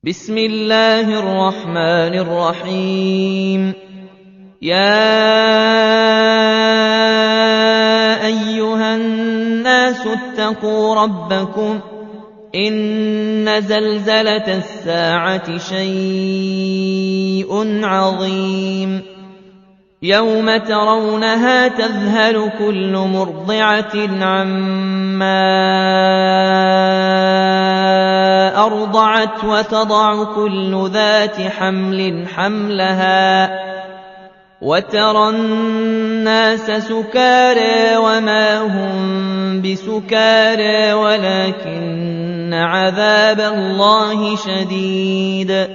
بسم الله الرحمن الرحيم. يا أيها الناس اتقوا ربكم إن زلزلة الساعة شيء عظيم يوم ترونها تذهل كل مرضعة عما أرضعت وتضع كل ذات حمل حملها وترى الناس سكارى وما هم بسكارى ولكن عذاب الله شديد.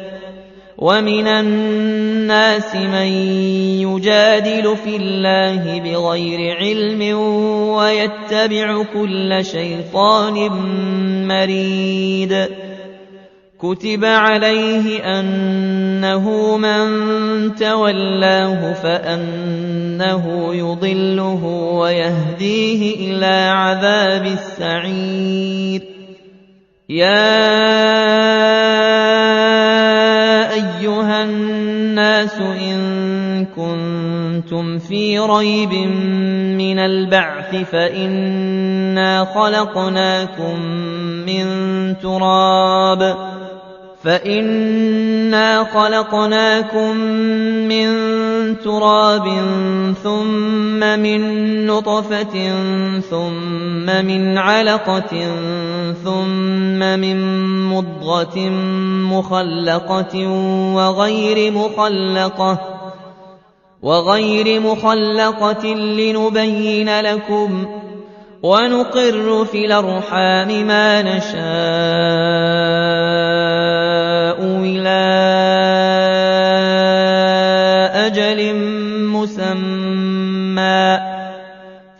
ومن الناس من يجادل في الله بغير علم ويتبع كل شيطان مريد. كتب عليه أنه من تولاه فأنه يضله ويهديه إلى عذاب السعير. يا أيها الناس إن كنتم في ريب من البعث فإنا خلقناكم من تراب ثم من نطفة ثم من علقة ثم من مضغة مخلقة وغير مخلقة لنبين لكم ونقر في الأرحام ما نشاء إلى أجل مسمى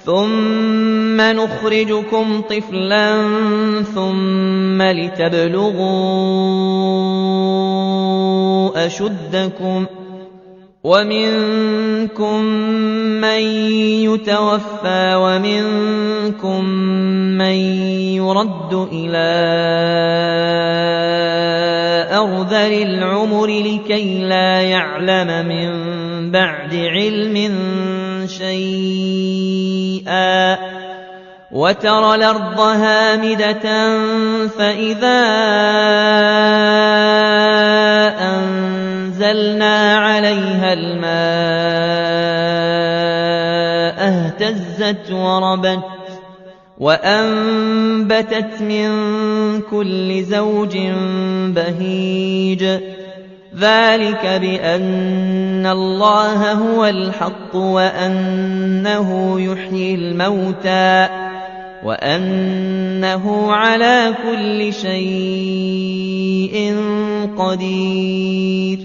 ثم نخرجكم طفلا ثم لتبلغوا أشدكم ومنكم من يتوفى ومنكم من يرد إلى أرذل العمر لكي لا يعلم من بعد علم شيئا. وترى الأرض هامدة فإذا أنزلنا عليها الماء اهتزت وربت وأنبتت من كل زوج بهيج. ذلك بأن الله هو الحق وأنه يحيي الموتى وأنه على كل شيء قدير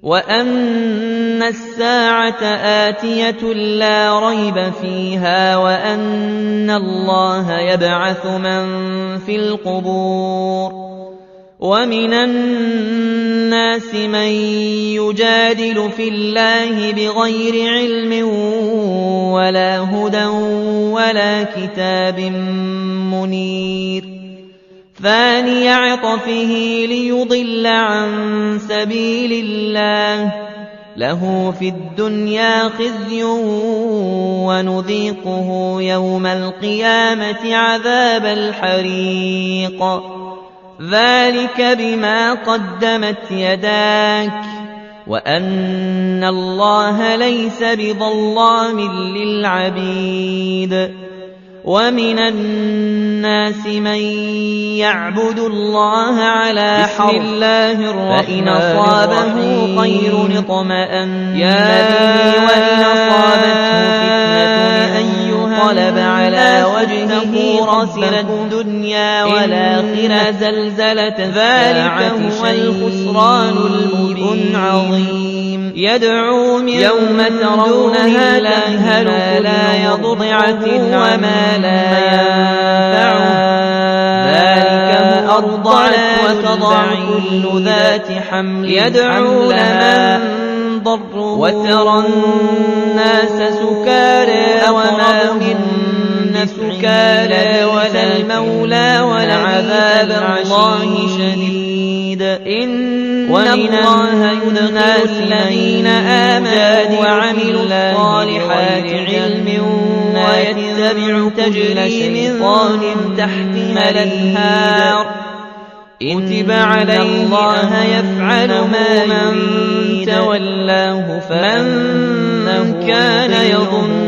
وأن الساعة آتية لا ريب فيها وأن الله يبعث من في القبور. ومن الناس من يجادل في الله بغير علم ولا هدى ولا كتاب منير. ثاني عطفه ليضل عن سبيل الله له في الدنيا خزي ونذيقه يوم القيامة عذاب الحريق. ذلك بما قدمت يداك وأن الله ليس بظلام للعبيد. ومن الناس من يعبد الله على حرف فإن أصابه خير اطمأن به وإن أصابته فتنة انقلب على وجهه خاسر الدنيا والآخرة. زلزلة ذلك هو الخسران المبين عظيم. يدعو من يوم ترونها تذهل لا يضضعة وما لا ينفعه ذلك أرضعت وتضع كل ذات حمل يدعو لمن ضر وترى الناس سكارى وما هم بسكارى ولا المولى ولعذاب الله شديد. ومن الله يدخل الذين آمنوا وعملوا الصالحات علم ويتبع تجري من تحتها الأنهار كتب عليه الله يفعل ما من تولاه فمن كان يظن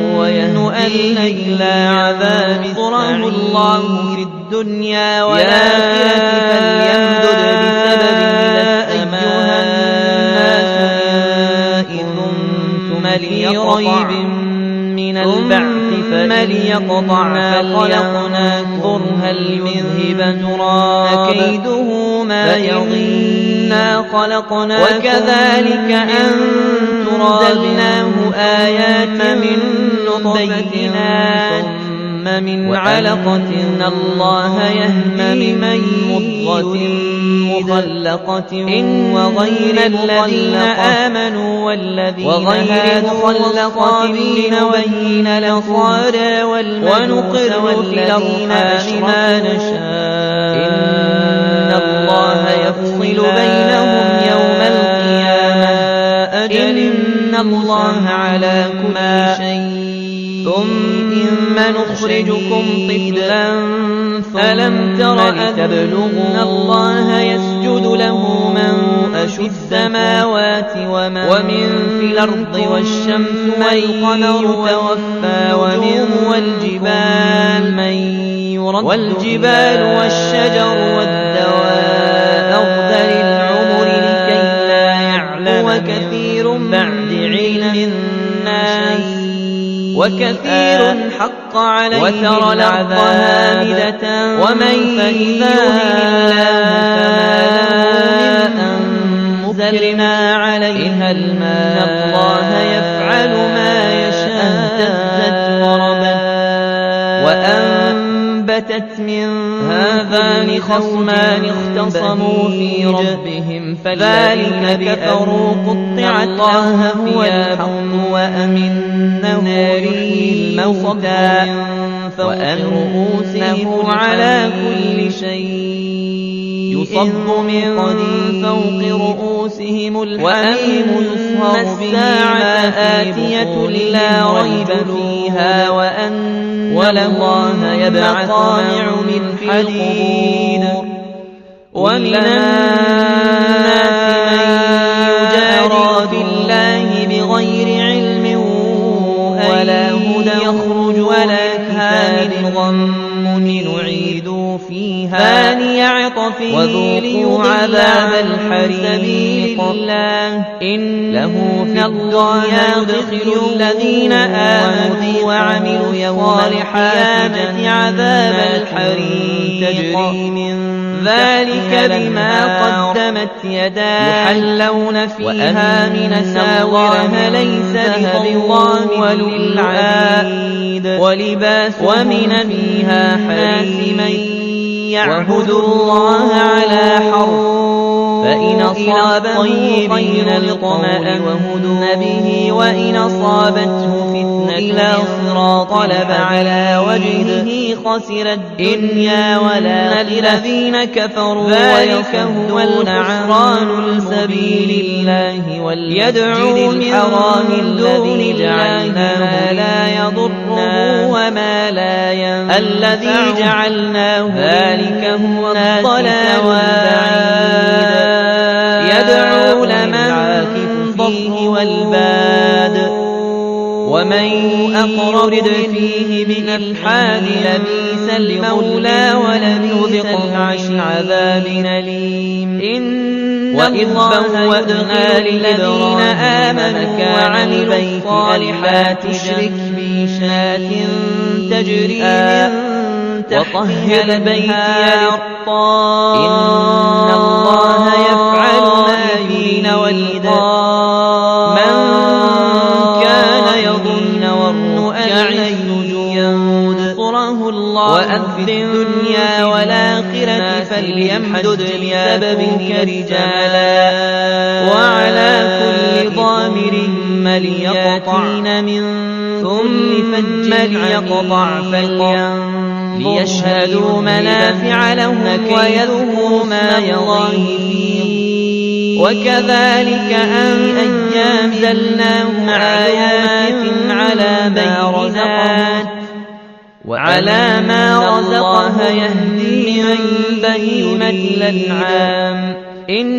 أن إلى عذاب يغفره الله في الدنيا والآخرة فليمدد بسبب إلى السماء ثم ليقطع من البعث فليقطع فلينظر هل يذهبن كيده ما يغينا خلقنا وكذلك أنزلناه آيات من بينات ثم من علقة إن الله يهدي من مضغة مخلقة وغير الذين آمنوا وغير مخلقة لنبين الأصارى ونقر في الأرحام ما نشاء إن الله يفصل بينهم يوم القيامة إن الله على كل شيء ثم نخرجكم طفلا ألم تر أن الله يسجد له من في السماوات ومن في الأرض والشمس والقمر توفى والجبال والشجر والدواب للعمر لكي لا يعلم كثير بعد علم الناس وكثير حق عليه وترى الأرض هامدة ومن يهن الله مكرنا عليها الماء الله يفعل ما يشاء اهتزت وربت وأنبتت من هذان خصمان اختصموا في ربهم فذلك كفروا قطعت الله هو الحق وأمنه يحيي الموتى فوق رؤوسهم على كل شيء يصب من فوق رؤوسهم الحميم يصهر به آتية لا ريب فيها وأن الله يبعث من حديد ومن الناس من يجادل في الله بغير علم ولا هدى يخرج ولا كتاب غم نعيد فيها ثاني عطفه وذوقوا عذاب الحريق الله إنه في الدنيا يدخل الذين آمنوا وعملوا الصالحات عذاب الحريق تجري من ذلك بما قدمت يداه يحلون فيها من أساور ليس بضام وللعبيد ولباس ومن فيها حريم من يعبد الله على حرف فإن أصابه طيب اطمأن به وإن أصابته فتنة إلى صراط قلب على وجهه خسر الدنيا والآخرة الذين كفروا ويصدون عن سبيل الله واليدعو من حرام الذي جعلناه لا يضره وما لا ينفع الذي جعلناه ذلك هو الضلال البعيد يدعو لمن عاكف فيه والباد ومن أقرض فيه بإلحاد لبيس المولى ولم يذق عذاب أليم وإذ بوأنا للذين آمنوا وعملوا الصالحات تشرك بي شاة تجري من تحتها البيت يرقى إن الله يفعل ما يريد من كان يظن ينصره الله وأن في الدنيا والآخرة فليمدد بسبب رجالا وعلى كل ضامر ليقطعن من ثم ليقطع ليشهدوا منافع لهم ويذكروا ما يضيه في وكذلك أنزلناه آيات على ما رزقها يهدي من بهيمة الأنعام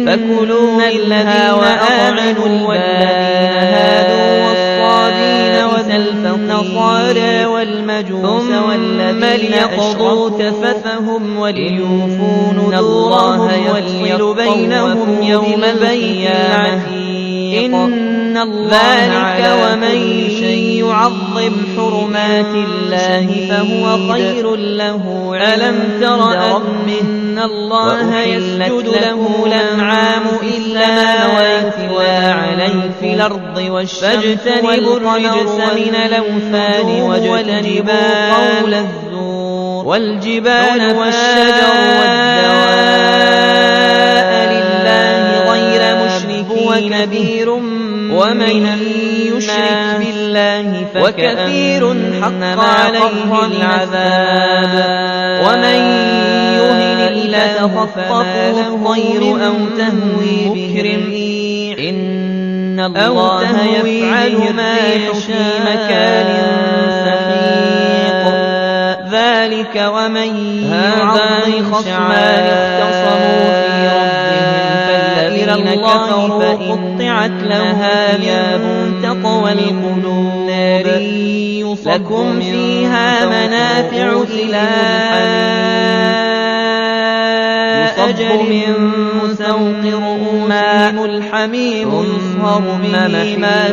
فكلوا منها وآمنوا والذين هادوا والصابين والنصارى والمجوس والذين ليقضوا تفثهم وليوفوا نذورهم وليفصل بينهم يوم القيامة إن الله ومن يعظم حرمات الله فهو خير له. ألم تر أن الله يسجد له الأنعام إلا ما يتلى عليه في الأرض فاجتنبوا الرجس من الأوثان واجتنبوا قول الزور والجبال والشجر والدواب لله غير مشرك وكبير ومن يشرك بالله فكثير حق عليه العذاب ومن يهن الله تخطفه الطير أو تهوي به الريح إن الله يفعل ما يشاء في مكان سحيق ذلك ومن يعظم شعائر اختصموا في ربهم فالذين كفروا قطعت لها ثياب تقوى القلوب لكم فيها منافع إلى أجل مسوقر ماء الحميم يصهر به ما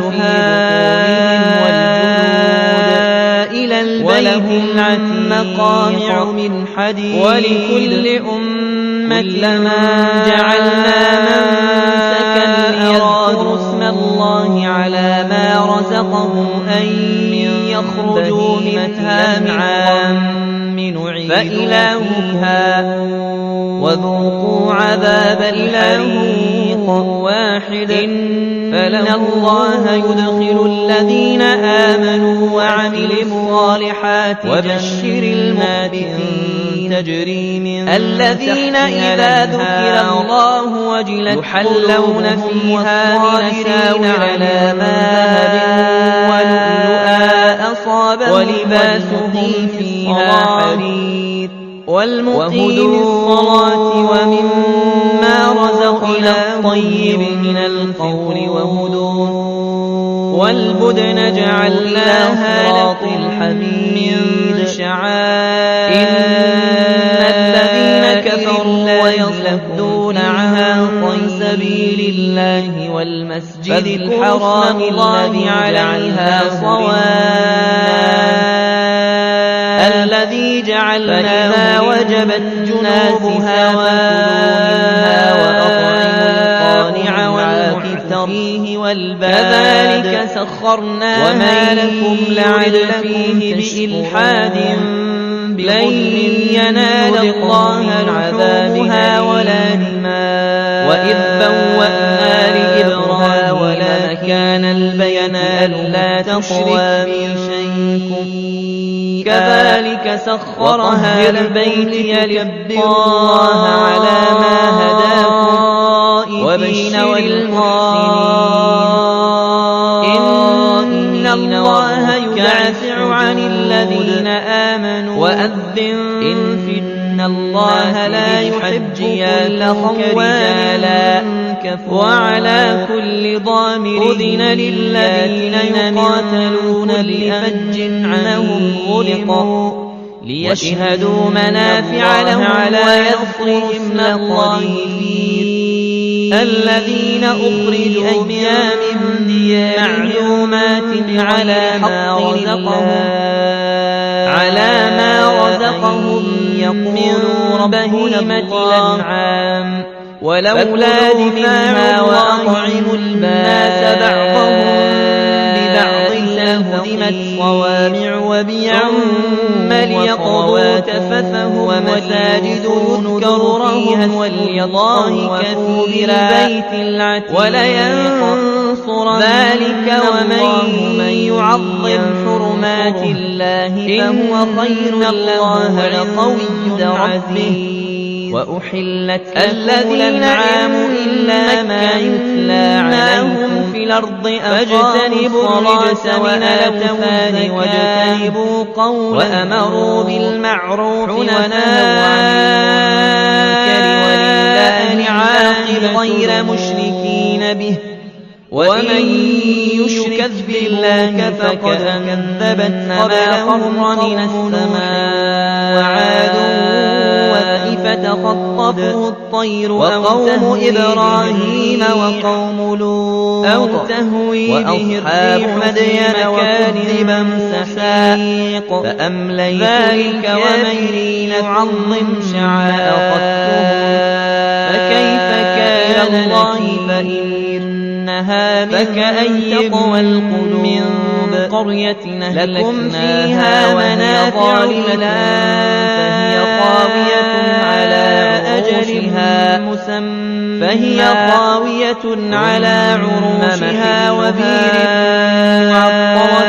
إلى البيت مقامع من حديد ولكل أمة لما جعلنا منسكا ليذكروا اسم الله على ما رزقهم أن يخرجوا منها من فإلهها وذوقوا عذاب الحريق واحد فإن الله يدخل الذين آمنوا وعملوا الصالحات وبشر المؤمنين تجري من الذين إذا ذكر الله وجلت يحلون فيها من أساور على ماء ولؤلؤا أصابا ولباسهم فيها حرير والمقيم الصلاة ومما رزقناهم طيب من القول وهدون والبدن جعلناها لكم من شعائر إن الذين كفروا ويصدون عن سبيل الله والمسجد الحرام الذي عليها الذي جعلناه وجبت جنوبها وأطعموا القانع والمعتر فيه والباد كذلك سخرنا وما لكم لعل فيه بإلحاد لن ينال الله لحومها ولا دماء وإذ بوأنا لإبراهيم ولا كان البيان لا تشرك بي شيء كذلك سخرها البيت ليكبروا الله على ما هداكم وبشر المحسنين إن الله يدافع عن الذين آمنوا وأذن إن الله لا يحب كل خوان وعلى كل ضامر أذن للذين يقاتلون بأنج عنهم غلقوا ليشهدوا منافع لهم ويذكروا اسم الله الذين أخرجوا من ديارهم معلومات على ما رزقهم يقولوا بهيمة الأنعام ولولا دفاع وأطعموا الناس بعضهم ببعض لهدمت صوامع وبيع ليقضوا تفثهم ومساجد يذكر فيها الله كثيرا ولينصر ذلك ومن يعظم حرمات الله فهو خير الله لقوي عزيز وأحلت الذين آمنوا إلا ما يتلى عليكم في الأرض فاجتنبوا الرجس من الأوثان واجتنبوا قول وأمروا بالمعروف ونهوا عن المنكر ولله العاقبة غير مشركين به ومن يشرك بالله فقد كذبت قبلهم من السماء وعاد فتخطفه الطير وقوم إبراهيم وقوم لوط أو تهوي به الريح مدين وكذب مسحيق فأمليت ذلك ومن يعظم شعائر فكيف كان الله فإنها فكأي تقوى القلوب من قرية لكم فيها منافع فهي خاوية على أجلها مسمى فهي خاوية على عروشها وبير معطرة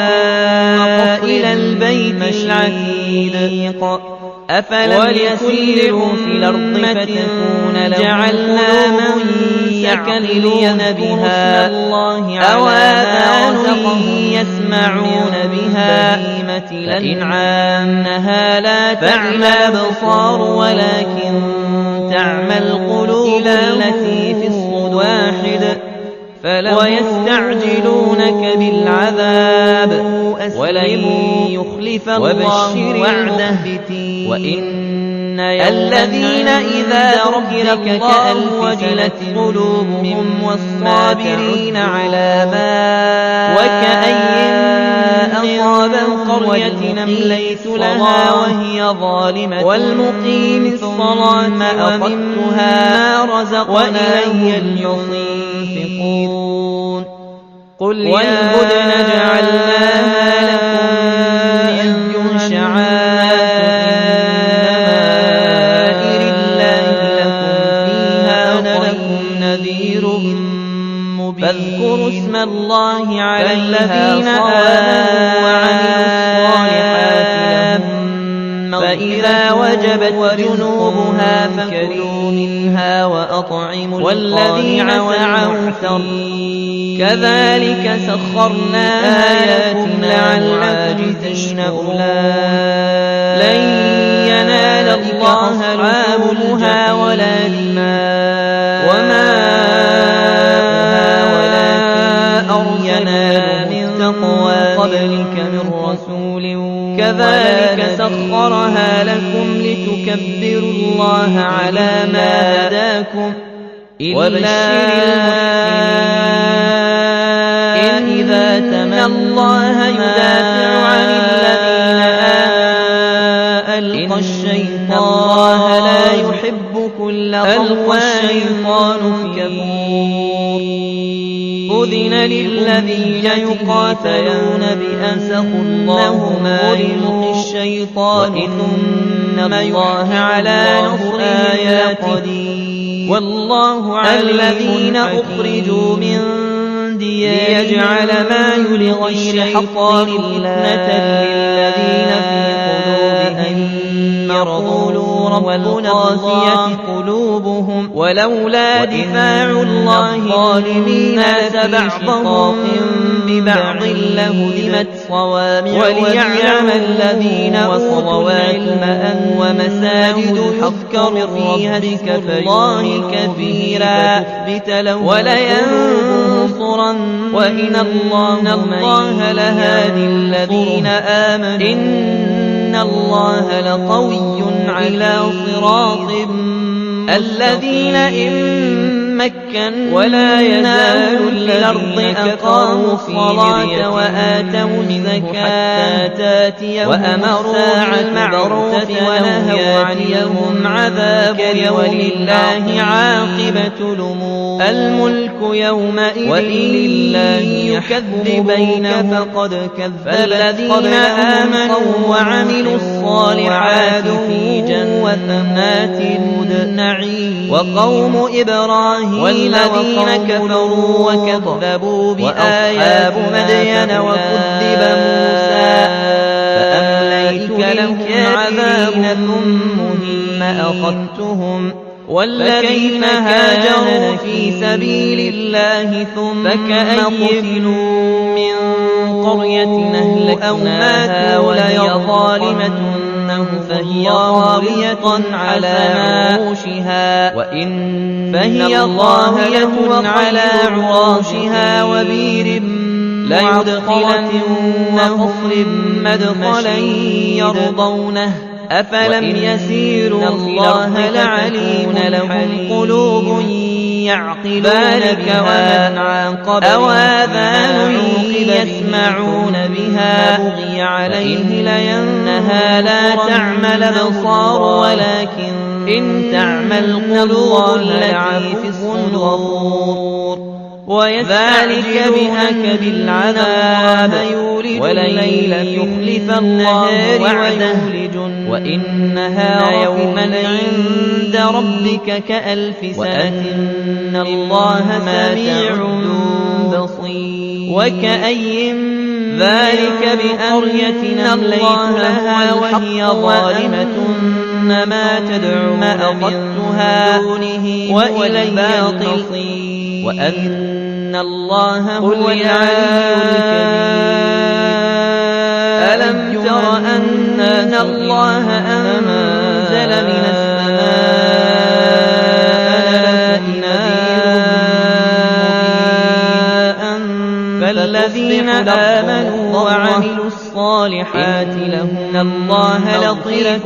إلى البيت العتيق أفلم يسيروا في الأرض فتكون لهم جعلنا منسكا ليذكرون بها أو آذان يسمعون بها فإنها لا تعمى الأبصار ولكن تعمى القلوب التي في الصدور ويستعجلونك بالعذاب ولن يخلف الله وعده وإن الذين إذا ذكر الله وجلت قلوبهم والصابرين على ما وكأين أصاب قرية أمليت لها وهي ظالمة والمقيم الصلاة ومما رزقناهم ينفقون قل والبدن جعلناها لكم من شعائر الله لكم فيها لكم نذير مبين فاذكروا اسم الله على الذين آمنوا وعملوا الصالحات فإذا وجبت جنوبها فكلوا منها وأطعموا والذين سعوا كذلك سخرناها لكم لعلكم تشكرون لن ينال الله لحومها ولا دماؤها ولكن ينال من تقوى قبلك من رسول كذلك سخرها لكم لتكبروا الله على ما هداكم إلا إذا تمنى الله يدافع عن الذين ألقى الشيطان لا يحب كل خوان كفور أذن للذين يقاتلون بأنهم ظلموا الشيطان إن الله على نصرهم لقدير والله عليم الذين أخرجوا من ليجعل ما يلغي الشيطان فتنة للذين في قلوبهم مرض ربنا قاسية قلوبهم ولولا دفاع الله الظالمين بعضهم ببعض لهدمت صوامع وليعلم الذين وصلوا العلم أن ومساجد يذكر فيها ذكر الله كثيرا ولينصرن وإن الله لهادي الذين آمنوا إن الله لقوي على صراط الذين إن مكن ولا يزال الأرض أقاموا الصلاة وآتوا الزكاة وأمروا بالمعروف ونهوا عن يوم عذاب ولله عاقبة الأمور الملك يومئذ لله يكذب بين فقد كذب الذين آمنوا وعملوا الصالحات في جنات النعيم وقوم إبراهيم والذين كفروا وكذبوا بآيات مدين وكذب موسى فأمليت لهم عذاب ثم أخذتهم والذين هاجروا في سبيل الله ثم قتلوا من قرية أهلكناها وهي ظالمة فهي خاوية على عروشها فهي ظاهية على عروشها وبير ليدخلنهم مدخلا يرضونه أفلم يسيروا الله لعليم لهم قلوب يعقلون بها أو آذان يسمعون بها بغي عليه لينها لا تعمى الأبصار ولكن تعمى القلوب التي في الصدور وذلك بأنك بالعذاب ولن يخلف الله وعده وإنها يوما عند ربك كألف سنة إن الله سميع بصير وكأي ذلك بقرية الله لها وهي ظالمة ما تدعو من دونه وإلى الباطل وأن الله هو العلي الكبير ألم تر أن الله أنزل من فالذين آمنوا وعملوا الصالحات لهم الله لطيف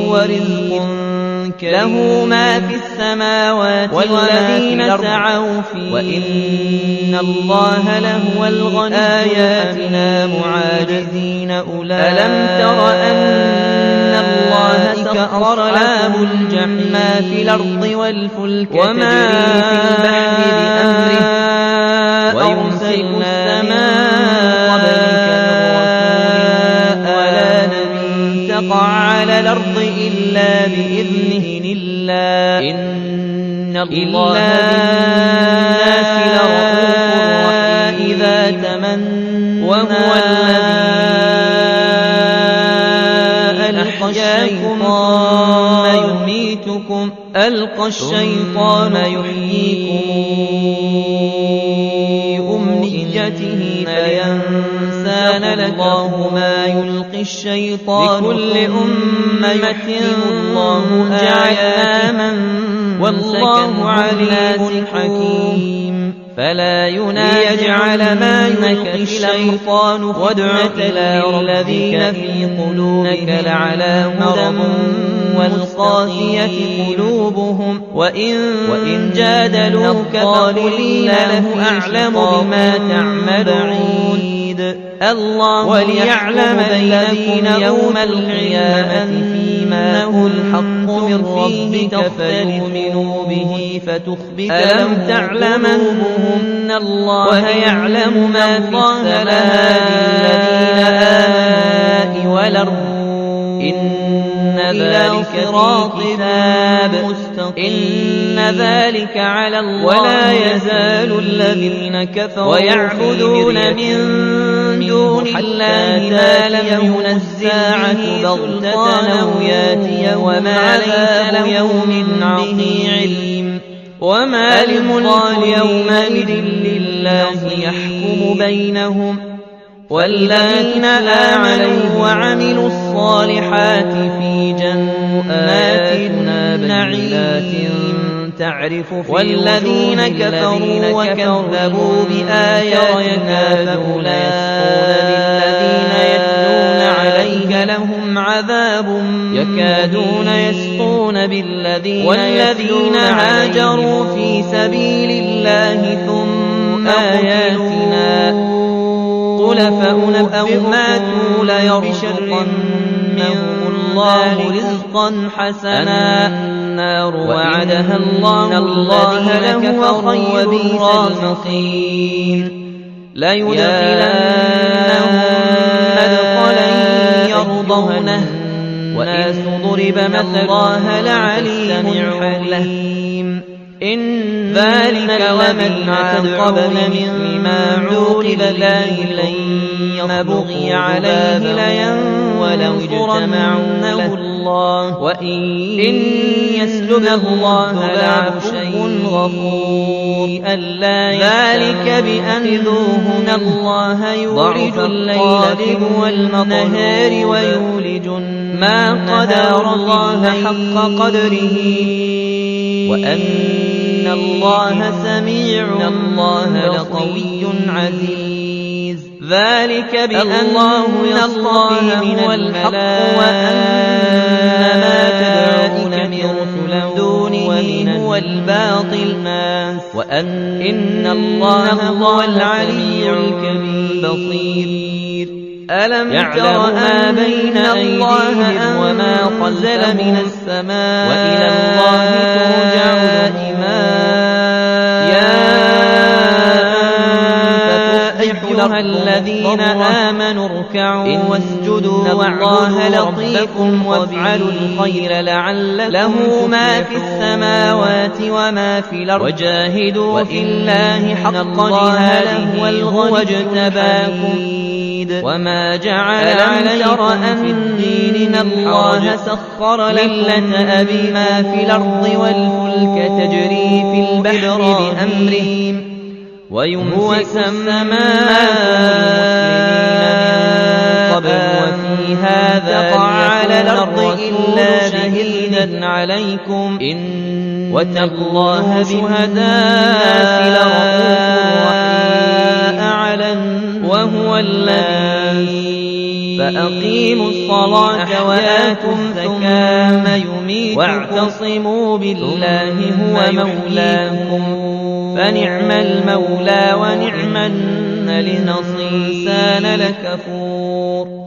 ورزق له ما في السماوات والذين سعوا فيه وإن الله لهو الغني آياتنا معاجزين أولئك ألم تر أن الله سخر لهم الجحيم ما في الأرض والفلك وما في البحر بأمره ويرسل السماء ولا نبي تقع على الأرض إلا بإذنه إن الله بالناس لرؤوف رحيم إذا تمنى وهو الذي ألقى الشيطان يحييكم أمنيته فينسان الله ما يلقي الشيطان لكل أمة الله جعل والله عليم حكيم فلا يجعل ما يلقي الشيطان فتنة للذين في قلوبهم لعلى هدى والقاسية قلوبهم وإن جادلوك فقل الله أعلم بما تعملون الله وليعلم الذين يوم القيامة فيما هو الحق من ربك فتؤمنوا به فتخبت ألم تعلم أن الله يعلم ما في السماء والأرض إن ذلك صراط مستقيم إن ذلك على الله ولا يزال الذين كفروا ويعبدون من دون الله ما لم ينزل بغتة أو ياتي وما ليس يوم به علم وما للملك يومئذ لله يحكم بينهم والذين آمنوا وعملوا الصالحات في جنات النعيم تعرف والذين كفروا وكذبوا بآياتنا فأولئك يتلون عليك لهم عذاب يكادون يسطون بالذين والذين هاجروا في سبيل الله ثم آياتنا قل فأنبئهم ماتوا ليرزقنهم الله رزقا حسنا النار وعدها الله الذين كفروا وبئس المصير ليدخلنهم مدخلا يرضونه وإن ضرب مثل لعليم حليم إن ذلك ومن عاقب بمثل ما عوقب به لن يبغي عليه ولو اجتمعوا الله وإن يسلبه الله لعفو غفور ذلك بأنذوه الله يولج الليل والنهار ويولج ما قدر الله حق قدره وأن الله سميع لقوي عزيز ذلك بأن الله هو الحق وأن ما تدعون من دونه هو الباطل وأن الله هو العلي البصير ألم تر ما بين أيديهم وما خلفهم من السماء وإلى الله ترجع الأمور أيها الذين آمنوا اركعوا واسجدوا والله لطيف وافعلوا الخير لعلكم له ما في السماوات وما في الأرض وجاهدوا في الله حق جهاده هو اجتباكم وما جعل عليكم في الدين الله سخر لكم ما في الأرض والفلك تجري في البحر بأمره ويمسك السماء قبل وفي هذا على الأرض إلا شهيدا عليكم واتقوا الله شهداء وهو الذي فأقيموا الصلاة وآتوا الزكاة واعتصموا بالله هو مولاكم فنعم المولى ونعم النصير لكفور